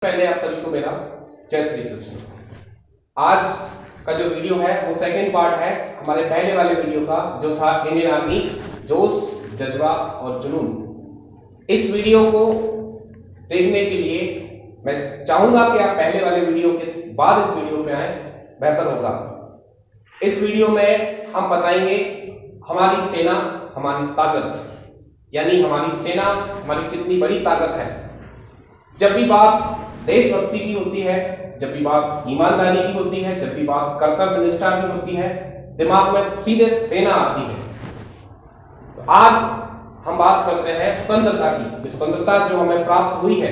पहले आप सभी को मेरा जय श्री कृष्ण। आज का जो वीडियो है वो सेकंड पार्ट है हमारे पहले वाले वीडियो का, जो था इंडियन आर्मी जोश, जज्बा और जुनून। इस वीडियो को देखने के लिए मैं चाहूंगा कि आप पहले वाले वीडियो के बाद इस वीडियो में आए, बेहतर होगा। इस वीडियो में हम बताएंगे हमारी सेना, हमारी ताकत, यानी हमारी सेना हमारी कितनी बड़ी ताकत है। जब भी बात देशभक्ति की होती है, जब भी बात ईमानदारी की होती है, जब भी बात कर्तव्य निष्ठा की होती है, दिमाग में सीधे सेना आती है। तो आज हम बात करते हैं स्वतंत्रता की। स्वतंत्रता जो हमें प्राप्त हुई है,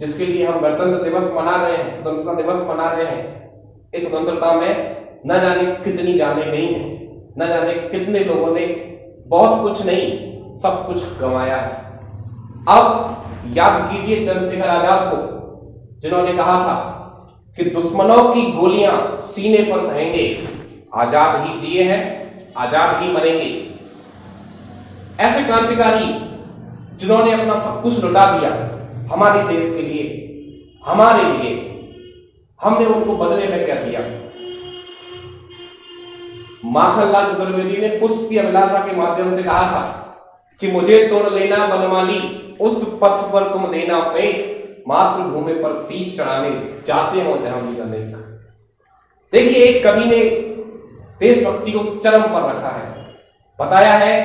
जिसके लिए हम गणतंत्र दिवस मना रहे हैं, स्वतंत्रता दिवस मना रहे हैं। इस स्वतंत्रता में न जाने कितनी जानें गई हैं, न जाने कितने लोगों ने बहुत कुछ नहीं सब कुछ गंवाया है। अब याद कीजिए चंद्रशेखर आजाद को, जिन्होंने कहा था कि दुश्मनों की गोलियां सीने पर सहेंगे, आजाद ही जिए हैं, आजाद ही मरेंगे। ऐसे क्रांतिकारी जिन्होंने अपना सब कुछ लुटा दिया हमारे देश के लिए, हमारे लिए, हमने उनको बदले में क्या दिया। माखनलाल चतुर्वेदी ने पुष्प की अभिलाषा के माध्यम से कहा था कि मुझे तोड़ लेना बनमाली, उस पथ पर तुम देना फेंक, मातृभूमि पर शीश चढ़ाने जाते हो जहां भी अनेक। देखिए, एक कवि ने देशभक्ति को चरम पर रखा है, बताया है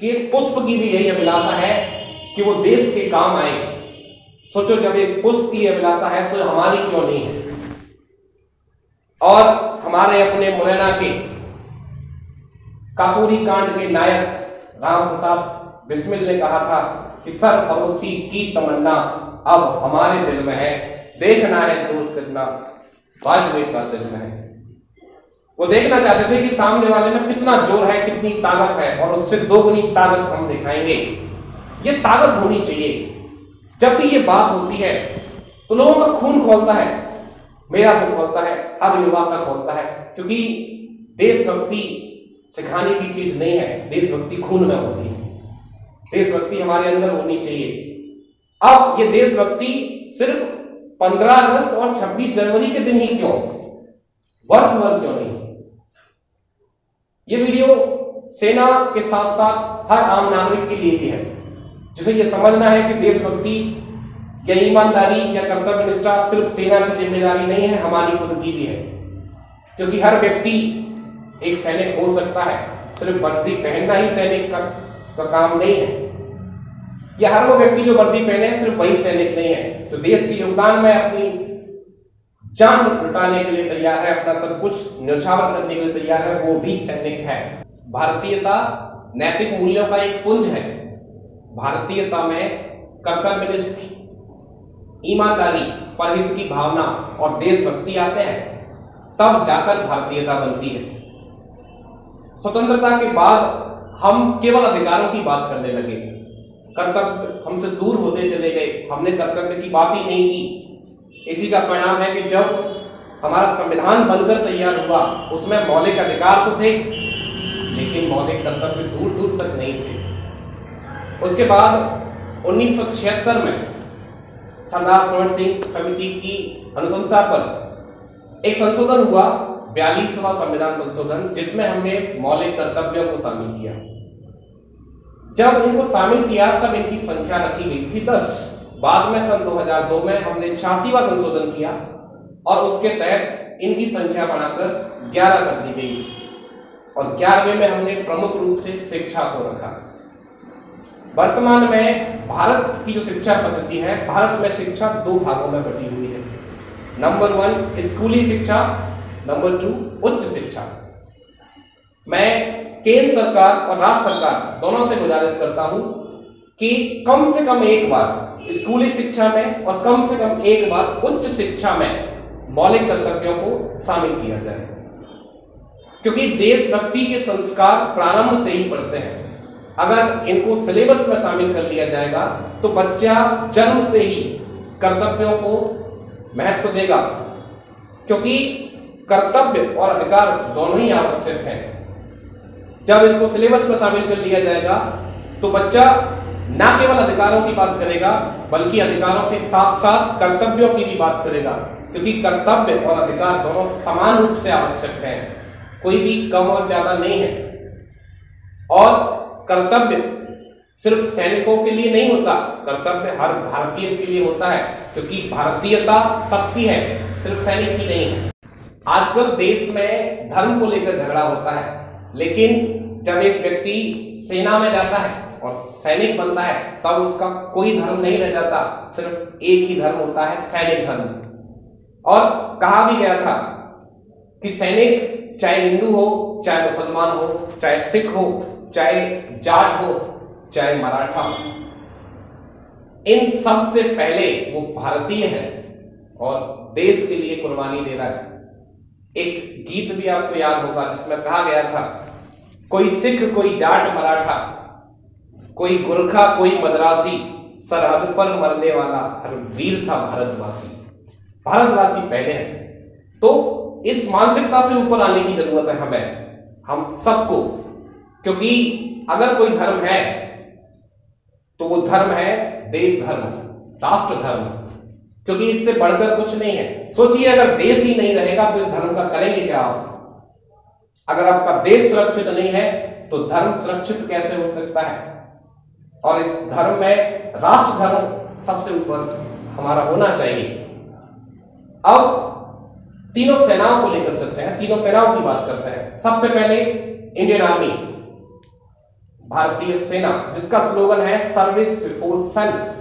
कि पुष्प की भी यही अभिलाषा है कि वो देश के काम आए। सोचो, जब एक पुष्प की अभिलाषा है तो हमारी क्यों नहीं है। और हमारे अपने मुरैना के काकोरी कांड के नायक राम प्रसाद बिस्मिल ने कहा था कि सरफरोशी की तमन्ना अब हमारे दिल में है, देखना है जोश कितना वाजपेयी का दिल में है। वो देखना चाहते थे कि सामने वाले में कितना जोर है, कितनी ताकत है, और उससे दोगुनी ताकत हम दिखाएंगे। ये ताकत होनी चाहिए। जब भी ये बात होती है तो लोगों का खून खौलता है, मेरा तो खौलता है, हर युवा का खौलता है, क्योंकि देशभक्ति सिखाने की चीज नहीं है, देशभक्ति खून में होती है। देशभक्ति हमारे अंदर होनी चाहिए। अब ये देशभक्ति सिर्फ 15 अगस्त और 26 जनवरी के दिन ही क्यों, वर्ष भर क्यों नहीं। ये वीडियो सेना के साथ साथ हर आम नागरिक के लिए भी है, जिसे ये समझना है कि देशभक्ति या ईमानदारी या कर्तव्य निष्ठा सिर्फ सेना की जिम्मेदारी नहीं है, हमारी खुद की भी है। क्योंकि हर व्यक्ति एक सैनिक हो सकता है, सिर्फ वर्दी पहनना ही सैनिक का काम नहीं है, या हर वो व्यक्ति जो वर्दी पहने सिर्फ वही सैनिक नहीं है। तो देश के योगदान में अपनी जान लुटाने के लिए तैयार है, अपना सब कुछ न्यौछावर करने के लिए तैयार है, वो भी सैनिक है। भारतीयता नैतिक मूल्यों का एक पुंज है। भारतीयता में कर्तव्यनिष्ठ, ईमानदारी, परहित की भावना और देशभक्ति आते हैं, तब जाकर भारतीयता बनती है। स्वतंत्रता के बाद हम केवल अधिकारों की बात करने लगे, कर्तव्य हमसे दूर होते चले गए, हमने कर्तव्य की बात ही नहीं की। इसी का परिणाम है कि जब हमारा संविधान बनकर तैयार हुआ, उसमें मौलिक अधिकार तो थे, लेकिन मौलिक कर्तव्य दूर दूर तक नहीं थे। उसके बाद 1976 में सरदार स्वर्ण सिंह समिति की अनुशंसा पर एक संशोधन हुआ, 42वां संविधान संशोधन, जिसमें हमने मौलिक कर्तव्यों को शामिल किया। जब इनको शामिल किया तब इनकी संख्या रखी गई थी 10। बाद में सन 2002 में हमने 86वां संशोधन किया और उसके तहत इनकी संख्या बढ़ाकर 11 कर दी गई, और 11वें में हमने प्रमुख रूप से शिक्षा को रखा। वर्तमान में भारत की जो शिक्षा पद्धति है, भारत में शिक्षा 2 भागों में बटी हुई है। नंबर 1 स्कूली शिक्षा, नंबर 2 उच्च शिक्षा। मैं केंद्र सरकार और राज्य सरकार दोनों से गुजारिश करता हूं कि कम से कम एक बार स्कूली शिक्षा में और कम से कम एक बार उच्च शिक्षा में मौलिक कर्तव्यों को शामिल किया जाए, क्योंकि देशभक्ति के संस्कार प्रारंभ से ही पढ़ते हैं। अगर इनको सिलेबस में शामिल कर लिया जाएगा तो बच्चा जन्म से ही कर्तव्यों को महत्व देगा, क्योंकि कर्तव्य और अधिकार दोनों ही आवश्यक हैं। जब इसको सिलेबस में शामिल कर लिया जाएगा तो बच्चा ना केवल अधिकारों की बात करेगा बल्कि अधिकारों के साथ साथ कर्तव्यों की भी बात करेगा, क्योंकि कर्तव्य और अधिकार दोनों समान रूप से आवश्यक हैं, कोई भी कम और ज्यादा नहीं है। और कर्तव्य सिर्फ सैनिकों के लिए नहीं होता, कर्तव्य हर भारतीय के लिए होता है, क्योंकि भारतीयता सबकी है, सिर्फ सैनिक की नहीं है। आजकल देश में धर्म को लेकर झगड़ा होता है, लेकिन जब एक व्यक्ति सेना में जाता है और सैनिक बनता है तब उसका कोई धर्म नहीं रह जाता, सिर्फ एक ही धर्म होता है, सैनिक धर्म। और कहा भी गया था कि सैनिक चाहे हिंदू हो, चाहे मुसलमान हो, चाहे सिख हो, चाहे जाट हो, चाहे मराठा हो, इन सब से पहले वो भारतीय है और देश के लिए कुर्बानी दे रहा है। एक गीत भी आपको याद होगा जिसमें कहा गया था, कोई सिख कोई जाट मराठा, कोई गोरखा कोई मद्रासी, सरहद पर मरने वाला हर वीर था भारतवासी। भारतवासी पहले है। तो इस मानसिकता से ऊपर आने की जरूरत है हमें, हम सबको, क्योंकि अगर कोई धर्म है तो वो धर्म है देश धर्म, राष्ट्र धर्म, क्योंकि इससे बढ़कर कुछ नहीं है। सोचिए अगर देश ही नहीं रहेगा तो इस धर्म का करेंगे क्या आप? अगर आपका देश सुरक्षित नहीं है तो धर्म सुरक्षित कैसे हो सकता है? और इस धर्म में राष्ट्र धर्म सबसे ऊपर हमारा होना चाहिए। अब तीनों सेनाओं को लेकर चलते हैं, तीनों सेनाओं की बात करते हैं। सबसे पहले इंडियन आर्मी, भारतीय सेना, जिसका स्लोगन है सर्विस बिफोर सेल्फ,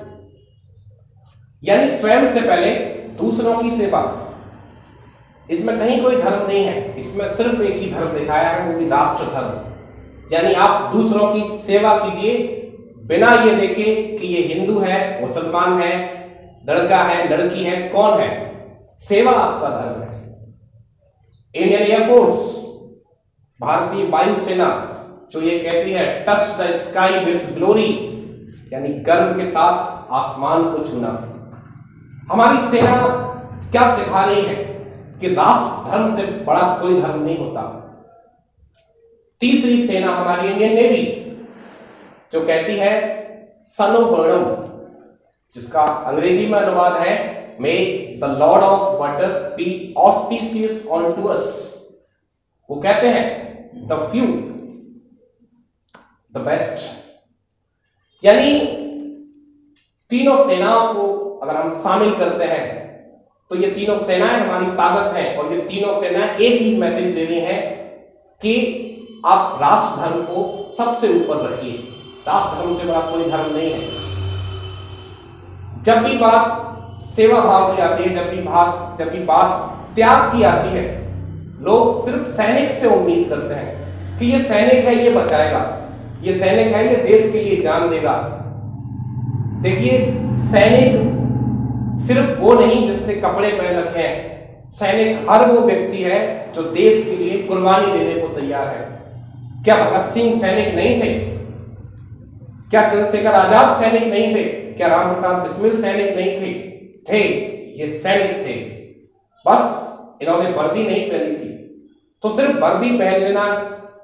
यानी स्वयं से पहले दूसरों की सेवा। इसमें कहीं कोई धर्म नहीं है, इसमें सिर्फ एक ही धर्म दिखाया है, वो भी राष्ट्र धर्म। यानी आप दूसरों की सेवा कीजिए बिना ये देखे कि ये हिंदू है, मुसलमान है, लड़का है, लड़की है, कौन है, सेवा आपका धर्म है। इंडियन एयरफोर्स, भारतीय वायुसेना, जो ये कहती है touch the sky with glory, यानी गर्व के साथ आसमान को छूना। हमारी सेना क्या सिखा रही है कि राष्ट्र धर्म से बड़ा कोई धर्म नहीं होता। तीसरी सेना हमारी इंडियन नेवी, जो कहती है सनो बर्नम, जिसका अंग्रेजी में अनुवाद है may the lord of water be auspicious on to us. वो कहते हैं द फ्यू द बेस्ट। यानी तीनों सेनाओं को अगर हम शामिल करते हैं तो ये तीनों सेनाएं हमारी ताकत है, और ये तीनों सेनाएं एक ही मैसेज दे रही हैं कि आप राष्ट्र धर्म को सबसे ऊपर रखिए, राष्ट्र धर्म से बड़ा कोई धर्म नहीं है। जब भी बात सेवा भाव की आती है, जब भी बात त्याग की आती है, लोग सिर्फ सैनिक से उम्मीद करते हैं कि ये सैनिक है, ये बचाएगा, ये सैनिक है, ये देश के लिए जान देगा। देखिए, सैनिक सिर्फ वो नहीं जिसने कपड़े पहन रखे हैं, सैनिक हर वो व्यक्ति है जो देश के लिए कुर्बानी देने को तैयार है। क्या भगत सिंह सैनिक नहीं थे? क्या चंद्रशेखर आजाद सैनिक नहीं थे? क्या राम प्रसाद बिस्मिल सैनिक नहीं थे? थे, ये सैनिक थे, बस इन्होंने वर्दी नहीं पहनी थी। तो सिर्फ वर्दी पहन लेना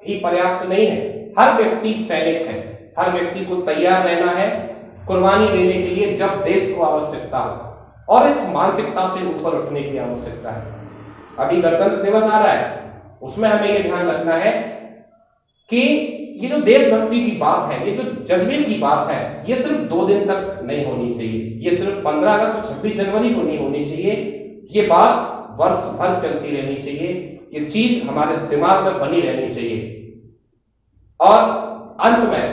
ही पर्याप्त नहीं है, हर व्यक्ति सैनिक है, हर व्यक्ति को तैयार रहना है कुर्बानी देने के लिए जब देश को आवश्यकता हो, और इस मानसिकता से ऊपर उठने की आवश्यकता है। अभी गणतंत्र दिवस आ रहा है, उसमें हमें यह ध्यान रखना है कि ये जो देशभक्ति की बात है, ये जो जज्बे की बात है, ये सिर्फ 2 दिन तक नहीं होनी चाहिए, ये सिर्फ 15 अगस्त और 26 जनवरी को नहीं होनी चाहिए, ये बात वर्ष भर चलती रहनी चाहिए, ये चीज हमारे दिमाग में बनी रहनी चाहिए। और अंत में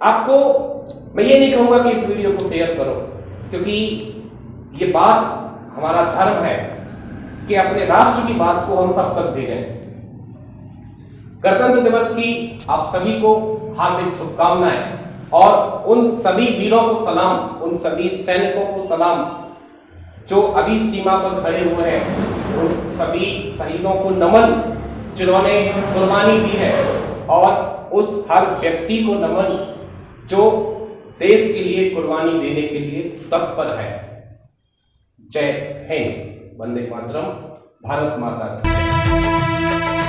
आपको मैं ये नहीं कहूंगा कि इस वीडियो को शेयर करो, क्योंकि ये बात हमारा धर्म है कि अपने राष्ट्र की बात को हम सब तक भेजें। गणतंत्र दिवस की आप सभी को हार्दिक शुभकामनाएं, और उन सभी वीरों को सलाम, उन सभी सैनिकों को सलाम जो अभी सीमा पर खड़े हुए हैं, उन सभी शहीदों को नमन जिन्होंने कुर्बानी दी है, और उस हर व्यक्ति को नमन जो देश के लिए कुर्बानी देने के लिए तत्पर है। जय हिंद, वंदे मातरम, भारत माता की।